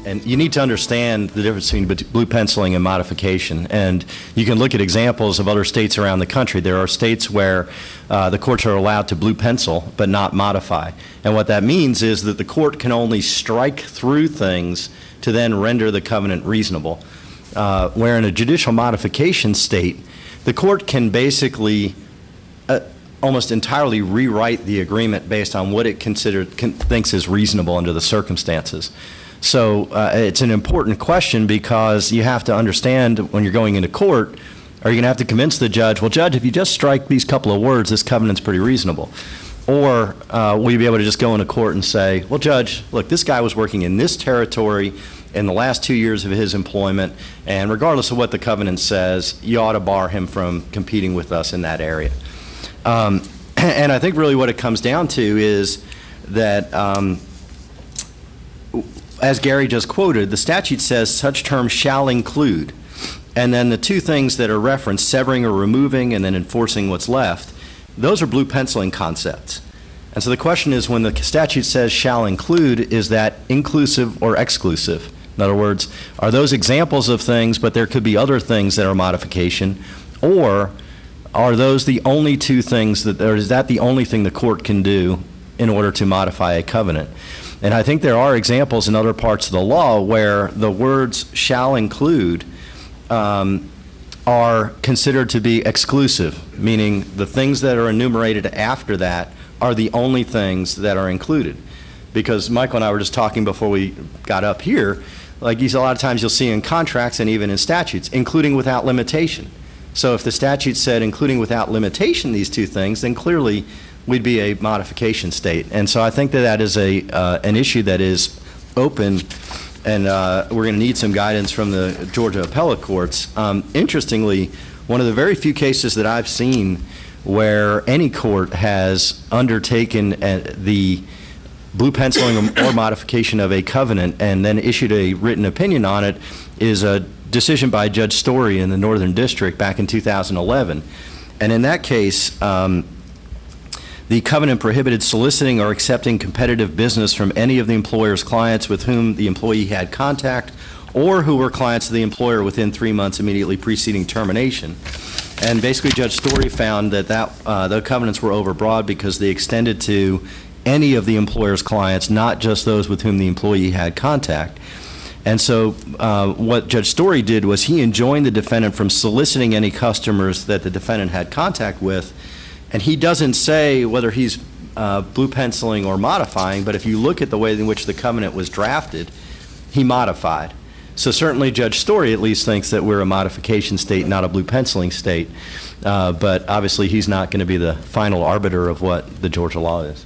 And you need to understand the difference between blue penciling and modification. And you can look at examples of other states around the country. There are states where the courts are allowed to blue pencil but not modify. And what that means is that the court can only strike through things to then render the covenant reasonable. Where in a judicial modification state, the court can basically almost entirely rewrite the agreement based on what it thinks is reasonable under the circumstances. So it's an important question, because you have to understand when you're going into court, are you going to have to convince the judge, well, judge, if you just strike these couple of words, this covenant's pretty reasonable? Or will you be able to just go into court and say, well, judge, look, this guy was working in this territory in the last 2 years of his employment, and regardless of what the covenant says, you ought to bar him from competing with us in that area. And I think really what it comes down to is that as Gary just quoted, the statute says such terms shall include, and then the two things that are referenced, severing or removing and then enforcing what's left, those are blue penciling concepts. And so the question is, when the statute says shall include, is that inclusive or exclusive? In other words, are those examples of things, but there could be other things that are modification, or are those the only two things or is that the only thing the court can do in order to modify a covenant? And I think there are examples in other parts of the law where the words shall include are considered to be exclusive, meaning the things that are enumerated after that are the only things that are included. Because Michael and I were just talking before we got up here, like a lot of times you'll see in contracts and even in statutes, including without limitation. So if the statute said including without limitation these two things, then clearly we'd be a modification state. And so I think that that is an issue that is open, and we're going to need some guidance from the Georgia appellate courts. Interestingly, one of the very few cases that I've seen where any court has undertaken the blue penciling or modification of a covenant and then issued a written opinion on it is a decision by Judge Story in the Northern District back in 2011. And in that case, the covenant prohibited soliciting or accepting competitive business from any of the employer's clients with whom the employee had contact or who were clients of the employer within 3 months immediately preceding termination. And basically Judge Story found that the covenants were overbroad because they extended to any of the employer's clients, not just those with whom the employee had contact. And so what Judge Story did was he enjoined the defendant from soliciting any customers that the defendant had contact with. And he doesn't say whether he's blue penciling or modifying, but if you look at the way in which the covenant was drafted, he modified. So certainly Judge Story at least thinks that we're a modification state, not a blue penciling state. But obviously he's not going to be the final arbiter of what the Georgia law is.